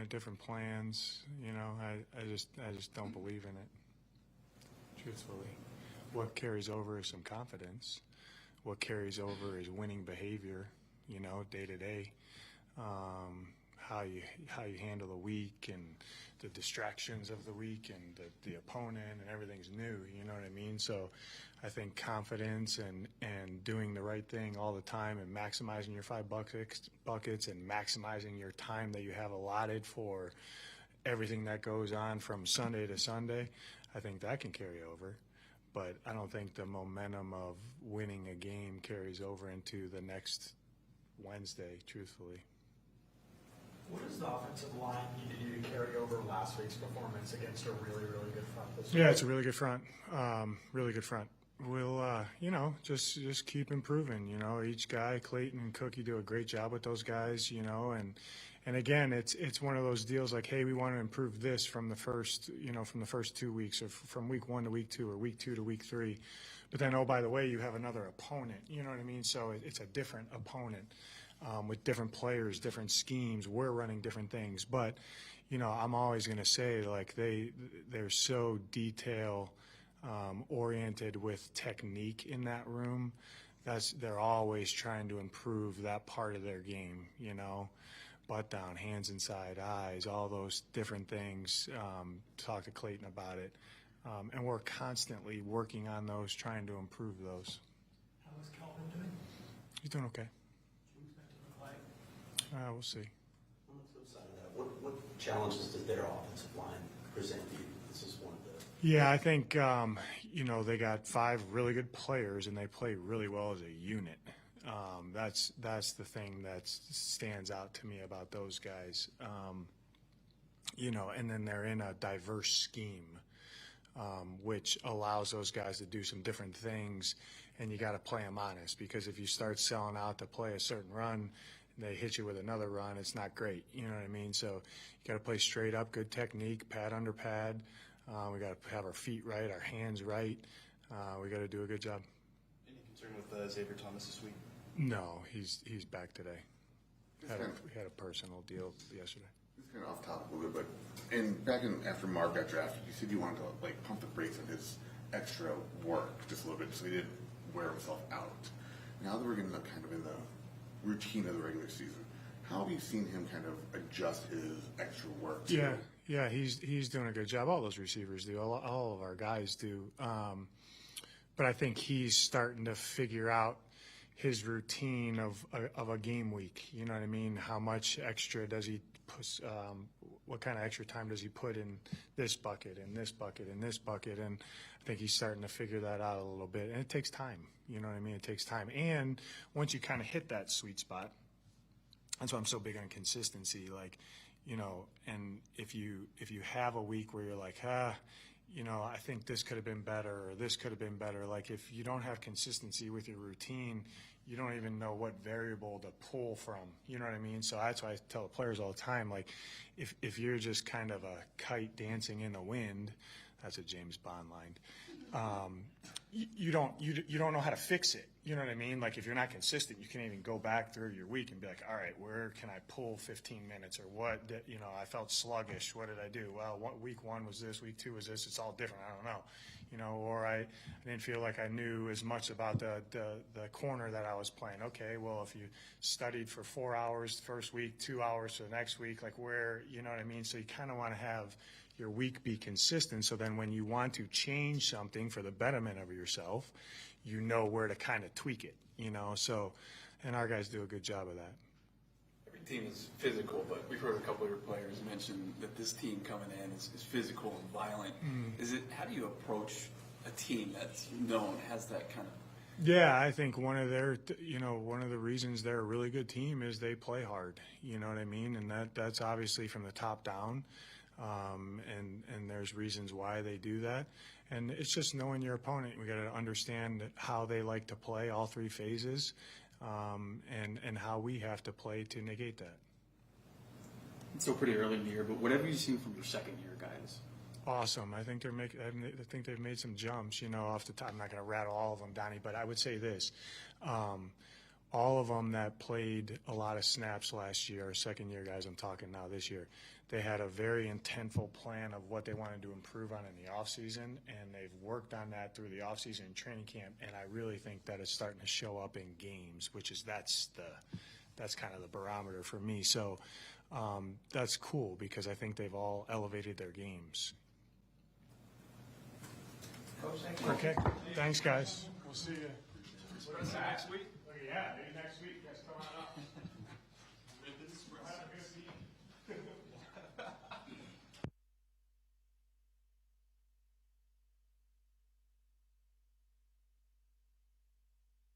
at different plans. I just don't believe in it, truthfully. What carries over is some confidence. What carries over is winning behavior, day to day. How you handle the week and the distractions of the week and the opponent and everything's new, you know what I mean? So I think confidence and doing the right thing all the time and maximizing your 5 buckets and maximizing your time that you have allotted for everything that goes on from Sunday to Sunday, I think that can carry over. But I don't think the momentum of winning a game carries over into the next Wednesday, truthfully. What does the offensive line need to do to carry over last week's performance against a really, really good front this week? Yeah, it's a really good front. Really good front. We'll, just keep improving. Each guy, Clayton and Cookie, do a great job with those guys. And again, it's one of those deals like, hey, we want to improve this from the first 2 weeks, or from week 1 to week 2, or week 2 to week 3. But then, oh, by the way, you have another opponent. You know what I mean? So it's a different opponent. With different players, different schemes, we're running different things. But, I'm always going to say, like, they're so detail oriented with technique in that room. They're always trying to improve that part of their game, butt down, hands inside, eyes, all those different things. Talk to Clayton about it. And we're constantly working on those, trying to improve those. How is Calvin doing? He's doing okay. We'll see. On the flip side of that, what challenges does their offensive line present to you? This is one of the. Yeah, I think they got 5 really good players and they play really well as a unit. That's the thing that stands out to me about those guys. And then they're in a diverse scheme, which allows those guys to do some different things. And you got to play them honest, because if you start selling out to play a certain run, they hit you with another run, it's not great. You know what I mean? So you got to play straight up, good technique, pad under pad. We got to have our feet right, our hands right. We got to do a good job. Any concern with Xavier Thomas this week? No, he's back today. Had a personal deal yesterday. It's kind of off topic a little bit, but after Mark got drafted, you said you wanted to pump the brakes on his extra work just a little bit, so he didn't wear himself out. Now that we're getting kind of in the routine of the regular season, how have you seen him kind of adjust his extra work? Yeah, he's doing a good job. All those receivers do. All of our guys do. But I think he's starting to figure out his routine of a game week. You know what I mean? How much extra does he put? What kind of extra time does he put in this bucket, and this bucket, and this bucket? And I think he's starting to figure that out a little bit. And it takes time. You know what I mean? It takes time. And once you kind of hit that sweet spot, that's why I'm so big on consistency. And if you have a week where you're like, I think this could have been better, or this could have been better. Like, if you don't have consistency with your routine, you don't even know what variable to pull from. You know what I mean? So that's why I tell the players all the time, like, if you're just kind of a kite dancing in the wind, that's a James Bond line. You don't know how to fix it. You know what I mean? Like, if you're not consistent, you can't even go back through your week and be like, all right, where can I pull 15 minutes, or what? I felt sluggish. What did I do? Well, week 1 was this, week 2 was this. It's all different. I don't know. Or I didn't feel like I knew as much about the corner that I was playing. Okay, well, if you studied for 4 hours the first week, 2 hours for the next week, like, where, you know what I mean? So you kind of want to have your week be consistent, so then when you want to change something for the betterment of yourself, you know where to kind of tweak it, So, and our guys do a good job of that. Every team is physical, but we've heard a couple of your players mention that this team coming in is physical and violent. How do you approach a team that's has that kind of? Yeah, I think one of the reasons they're a really good team is they play hard. You know what I mean? And that's obviously from the top down. And there's reasons why they do that. And it's just knowing your opponent. We got to understand how they like to play, all 3 phases, and how we have to play to negate that. It's still pretty early in the year, but what have you seen from your second-year guys? Awesome. I think they've made some jumps. Off the top, I'm not going to rattle all of them, Donnie, but I would say this: all of them that played a lot of snaps last year, or second year guys, I'm talking now this year, they had a very intentful plan of what they wanted to improve on in the offseason, and they've worked on that through the offseason and training camp, and I really think that it's starting to show up in games, which is that's kind of the barometer for me. So that's cool because I think they've all elevated their games. Coach, thank you. Okay, thanks guys. We'll see you. Next week? Yeah, maybe next week. Guys, come on up.